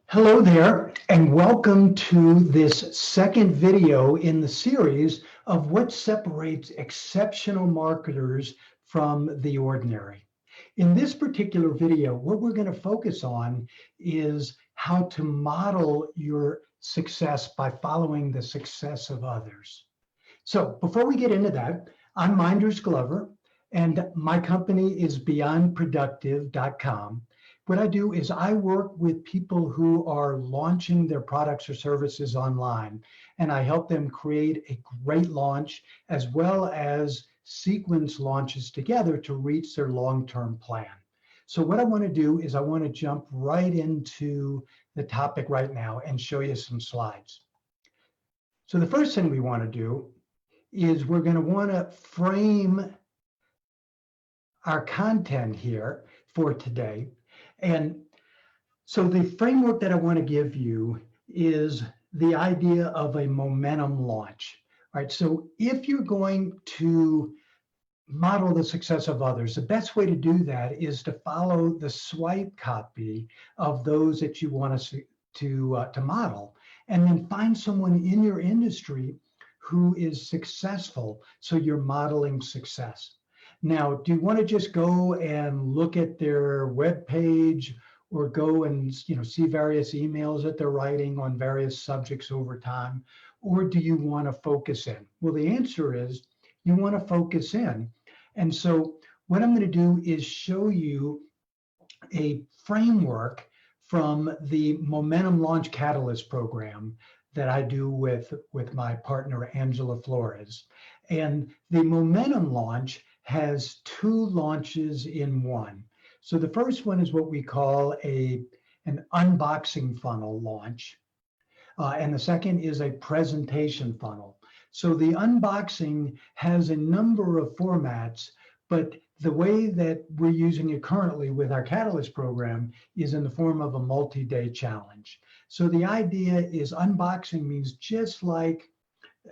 Hello there, and welcome to this second video in the series of what separates exceptional marketers from the ordinary. In this particular video, what we're going to focus on is how to model your success by following the success of others. So before we get into that, I'm Mynders Glover, and my company is beyondproductive.com. What I do is I work with people who are launching their products or services online, and I help them create a great launch as well as sequence launches together to reach their long-term plan. So what I want to do is I want to jump right into the topic right now and show you some slides. So the first thing we want to do is we're going to want to frame our content here for today. And so the framework that I want to give you is the idea of a momentum launch. All right, so if you're going to model the success of others, the best way to do that is to follow the swipe copy of those that you want to model, and then find someone in your industry who is successful, so you're modeling success. Now, do you want to just go and look at their web page or go and see various emails that they're writing on various subjects over time? Or do you want to focus in? Well, the answer is you want to focus in. And so what I'm going to do is show you a framework from the Momentum Launch Catalyst program that I do with my partner, Angela Flores. And the Momentum Launch has two launches in one. So the first one is what we call an unboxing funnel launch. And the second is a presentation funnel. So the unboxing has a number of formats, but the way that we're using it currently with our Catalyst program is in the form of a multi-day challenge. So the idea is unboxing means just like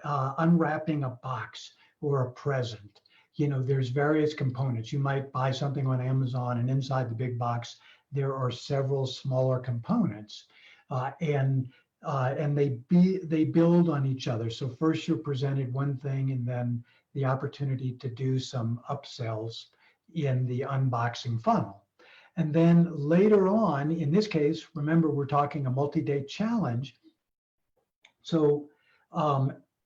unwrapping a box or a present. There's various components. You might buy something on Amazon, and inside the big box, there are several smaller components. And they build on each other. So first you're presented one thing, and then the opportunity to do some upsells in the unboxing funnel. And then later on, in this case, remember, we're talking a multi-day challenge. So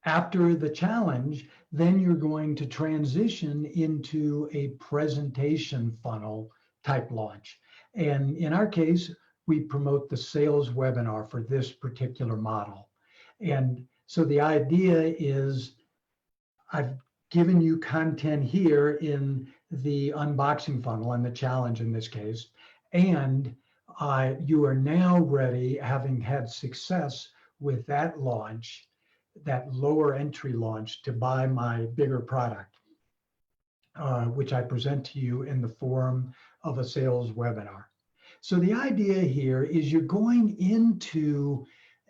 after the challenge, then you're going to transition into a presentation funnel type launch. And in our case, we promote the sales webinar for this particular model. And so the idea is I've given you content here in the unboxing funnel and the challenge in this case, and you are now ready, having had success with that launch, that lower entry launch, to buy my bigger product, which I present to you in the form of a sales webinar. So the idea here is you're going into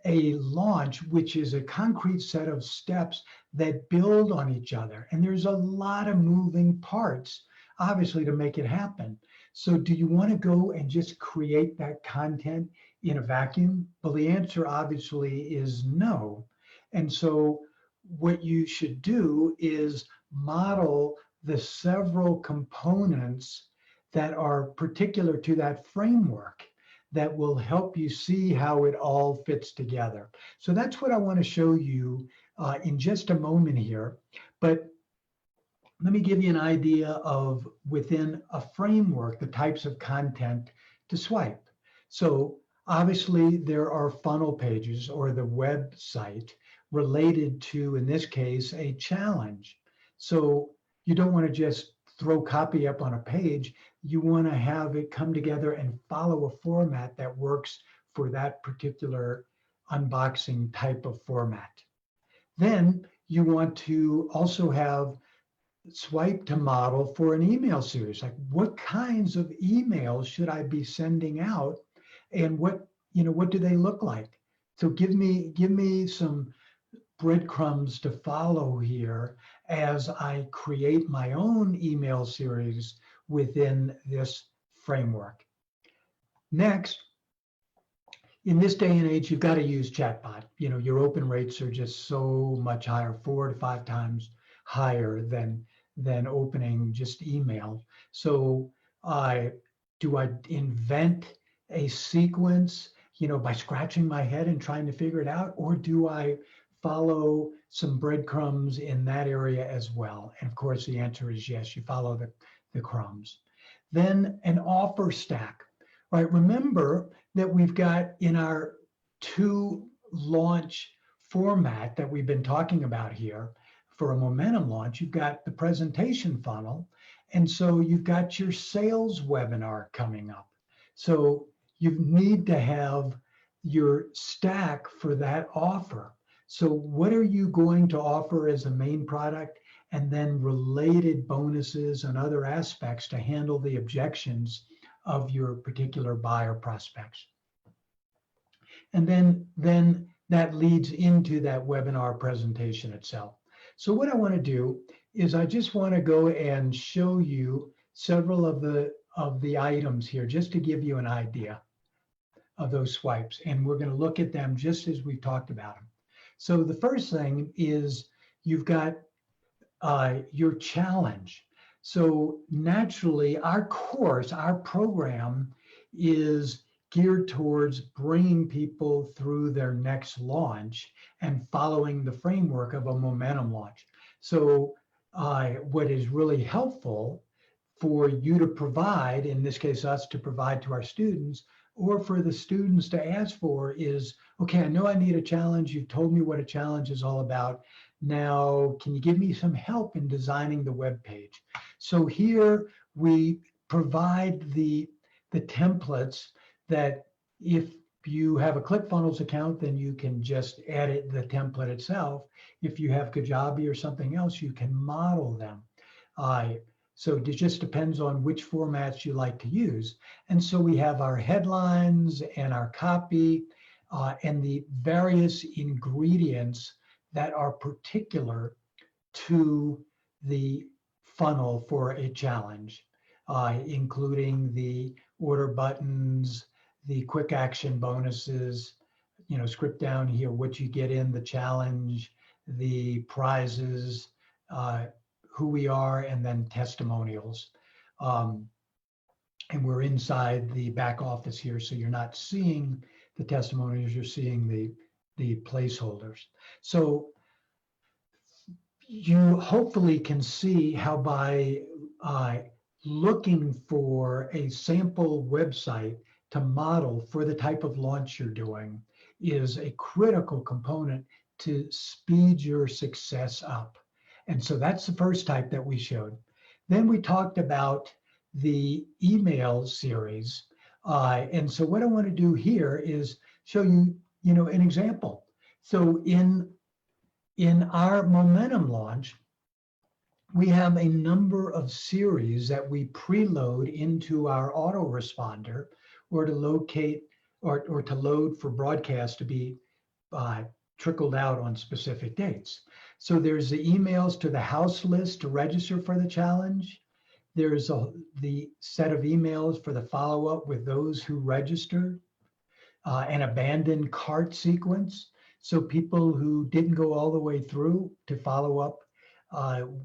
a launch, which is a concrete set of steps that build on each other. And there's a lot of moving parts, obviously, to make it happen. So do you want to go and just create that content in a vacuum? Well, the answer obviously is no. And so what you should do is model the several components that are particular to that framework that will help you see how it all fits together. So that's what I want to show you in just a moment here. But let me give you an idea of, within a framework, the types of content to swipe. So obviously there are funnel pages or the website related to, in this case, a challenge. So you don't want to just throw copy up on a page. You want to have it come together and follow a format that works for that particular unboxing type of format. Then you want to also have swipe to model for an email series. Like, what kinds of emails should I be sending out, and what do they look like? So give me some breadcrumbs to follow here as I create my own email series within this framework. Next in this day and age, you've got to use chatbot. You know, your open rates are just so much higher, 4 to 5 times higher than opening just email. So I do I invent a sequence, you know, by scratching my head and trying to figure it out, or do I follow some breadcrumbs in that area as well? And of course, the answer is yes, you follow the crumbs. Then an offer stack, right? Remember that we've got in our two launch format that we've been talking about here for a momentum launch, you've got the presentation funnel. And so you've got your sales webinar coming up. So you need to have your stack for that offer. So what are you going to offer as a main product? And then related bonuses and other aspects to handle the objections of your particular buyer prospects. And then that leads into that webinar presentation itself. So what I want to do is I just want to go and show you several of the items here, just to give you an idea of those swipes. And we're going to look at them just as we talked about them. So the first thing is you've got your challenge. So naturally, our course, our program is geared towards bringing people through their next launch and following the framework of a momentum launch. So what is really helpful for you to provide, in this case, us to provide to our students, or for the students to ask for is, okay, I know I need a challenge. You've told me what a challenge is all about. Now, can you give me some help in designing the web page? So here we provide the templates that if you have a ClickFunnels account, then you can just edit the template itself. If you have Kajabi or something else, you can model them. So it just depends on which formats you like to use. And so we have our headlines and our copy and the various ingredients that are particular to the funnel for a challenge, including the order buttons, the quick action bonuses, you know, script down here what you get in the challenge, the prizes, who we are, and then testimonials. And we're inside the back office here, so you're not seeing the testimonials, you're seeing the placeholders. So you hopefully can see how by looking for a sample website to model for the type of launch you're doing is a critical component to speed your success up. And so that's the first type that we showed. Then we talked about the email series. And so what I want to do here is show you, you know, an example. So in our momentum launch, we have a number of series that we preload into our autoresponder or to locate or to load for broadcast to be trickled out on specific dates. So there's the emails to the house list to register for the challenge. There's the set of emails for the follow-up with those who registered, an abandoned cart sequence. So people who didn't go all the way through to follow up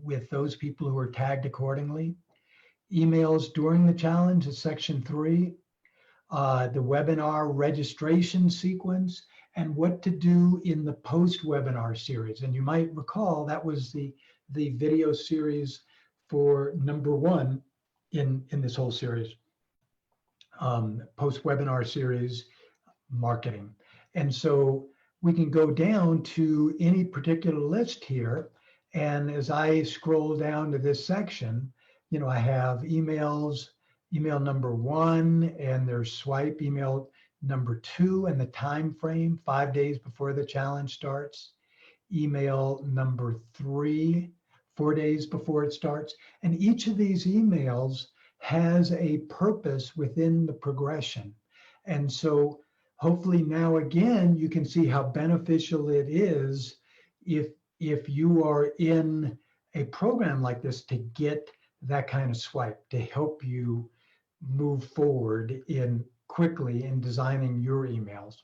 with those people who were tagged accordingly. Emails during the challenge is section 3. The webinar registration sequence, and what to do in the post-webinar series. And you might recall that was the video series for number 1 in this whole series, post-webinar series marketing. And so we can go down to any particular list here. And as I scroll down to this section, you know, I have emails, email number 1, and there's swipe email number 2 and the time frame, 5 days before the challenge starts. Email number 3, 4 days before it starts. And each of these emails has a purpose within the progression. And so hopefully now again, you can see how beneficial it is if you are in a program like this to get that kind of swipe to help you move forward in quickly in designing your emails.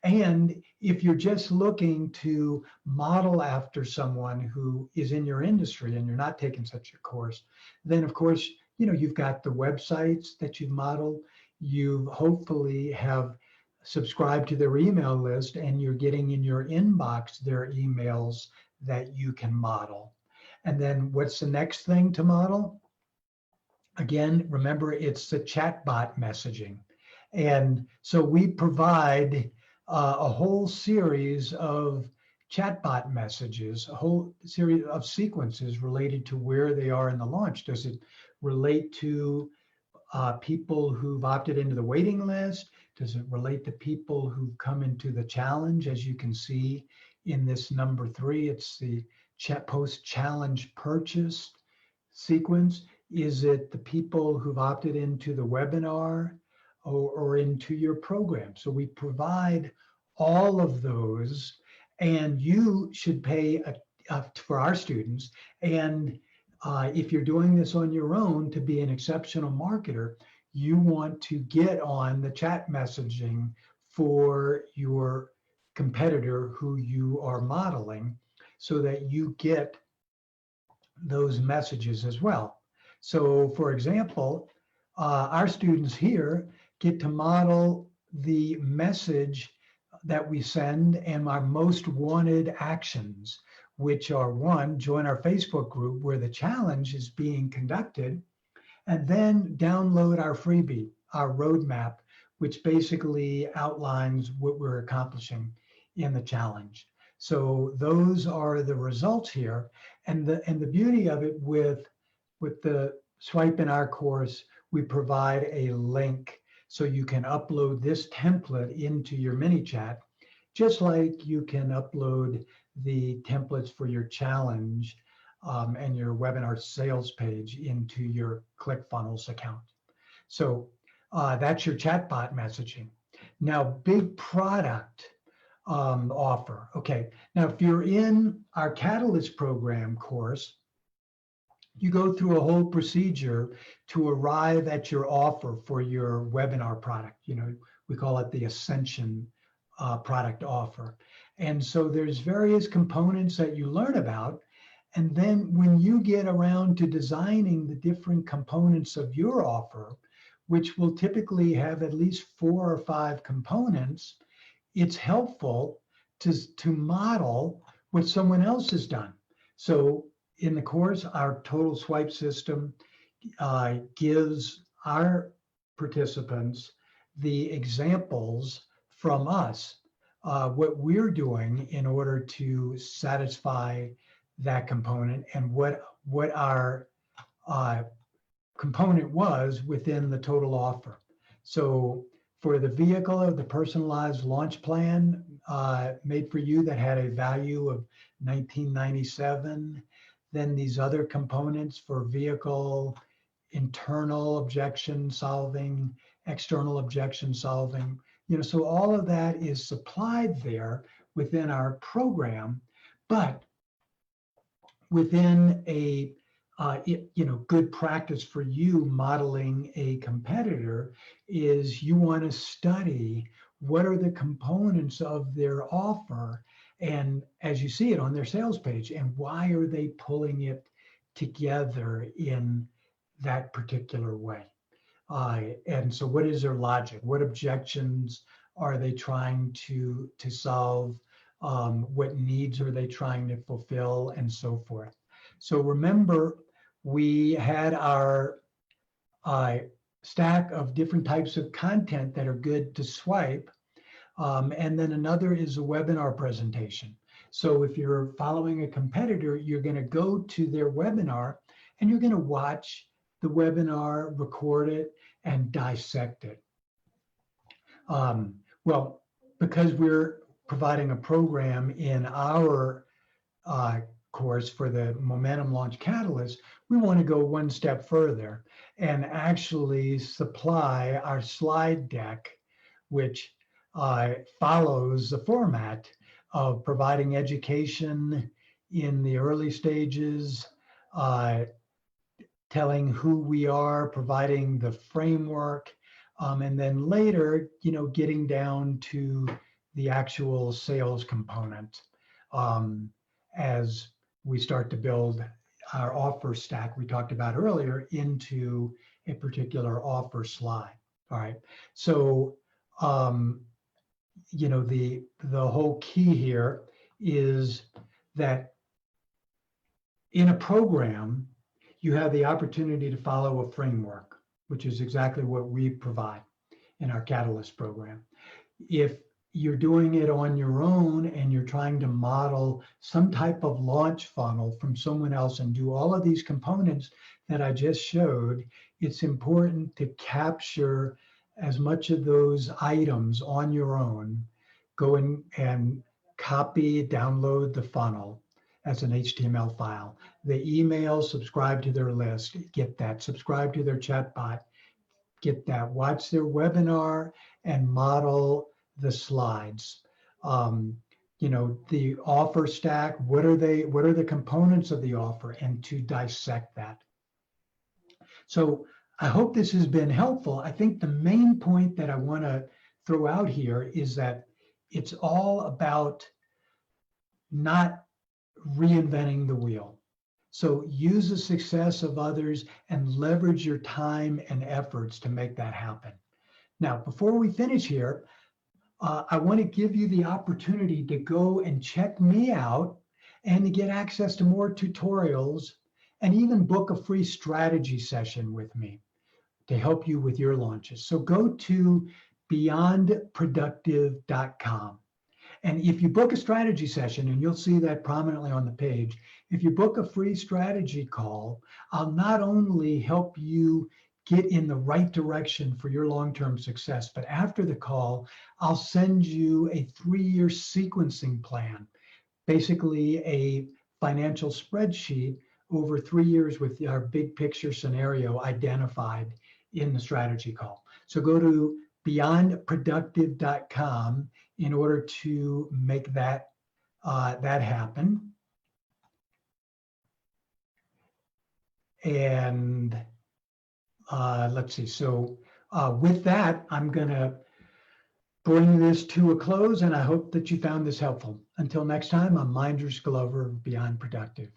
And if you're just looking to model after someone who is in your industry and you're not taking such a course, then of course, you've got the websites that you've modeled. You hopefully have subscribed to their email list and you're getting in your inbox their emails that you can model. And then what's the next thing to model? Again, remember, it's the chatbot messaging. And so we provide a whole series of chatbot messages, a whole series of sequences related to where they are in the launch. Does it relate to people who've opted into the waiting list? Does it relate to people who've come into the challenge? As you can see in this number 3, it's the post-challenge purchase sequence. Is it the people who've opted into the webinar or into your program? So we provide all of those, and you should pay for our students. And if you're doing this on your own to be an exceptional marketer, you want to get on the chat messaging for your competitor who you are modeling so that you get those messages as well. So for example, our students here get to model the message that we send and our most wanted actions, which are: 1, join our Facebook group where the challenge is being conducted, and then download our freebie, our roadmap, which basically outlines what we're accomplishing in the challenge. So those are the results here. And the beauty of it with the Swipe in our course, we provide a link so you can upload this template into your mini chat, just like you can upload the templates for your challenge and your webinar sales page into your ClickFunnels account. So that's your chatbot messaging. Now, big product offer. Okay, now if you're in our Catalyst program course, you go through a whole procedure to arrive at your offer for your webinar product. We call it the Ascension product offer. And so there's various components that you learn about. And then when you get around to designing the different components of your offer, which will typically have at least 4 or 5 components, it's helpful to model what someone else has done. So in the course, our total swipe system gives our participants the examples from us, what we're doing in order to satisfy that component and what our component was within the total offer. So for the vehicle of the personalized launch plan made for you that had a value of $19.97, then these other components for vehicle, internal objection solving, external objection solving, so all of that is supplied there within our program, but within a good practice for you modeling a competitor is you want to study what are the components of their offer, and as you see it on their sales page, and why are they pulling it together in that particular way. And so what is their logic? What objections are they trying to solve? What needs are they trying to fulfill, and so forth. So remember, we had our stack of different types of content that are good to swipe. And then another is a webinar presentation. So if you're following a competitor, you're going to go to their webinar and you're going to watch the webinar, record it, and dissect it. Well, because we're providing a program in our course for the Momentum Launch Catalyst, we want to go one step further and actually supply our slide deck, which follows the format of providing education in the early stages, telling who we are, providing the framework, And then later, getting down to the actual sales component as we start to build our offer stack we talked about earlier into a particular offer slide. All right. So, the whole key here is that in a program, you have the opportunity to follow a framework, which is exactly what we provide in our Catalyst program. If you're doing it on your own and you're trying to model some type of launch funnel from someone else and do all of these components that I just showed, it's important to capture as much of those items on your own. Go in and copy, download the funnel as an HTML file. The email, subscribe to their list, get that. Subscribe to their chatbot, get that. Watch their webinar and model the slides. The offer stack, what are the components of the offer, and to dissect that. So I hope this has been helpful. I think the main point that I want to throw out here is that it's all about not reinventing the wheel. So use the success of others and leverage your time and efforts to make that happen. Now, before we finish here, I want to give you the opportunity to go and check me out and to get access to more tutorials and even book a free strategy session with me to help you with your launches. So go to beyondproductive.com. And if you book a strategy session, and you'll see that prominently on the page, if you book a free strategy call, I'll not only help you get in the right direction for your long-term success, but after the call, I'll send you a 3-year sequencing plan, basically a financial spreadsheet over 3 years with our big picture scenario identified in the strategy call. So go to beyondproductive.com in order to make that happen. And let's see. So with that, I'm going to bring this to a close, and I hope that you found this helpful. Until next time, I'm Mynders Glover of Beyond Productive.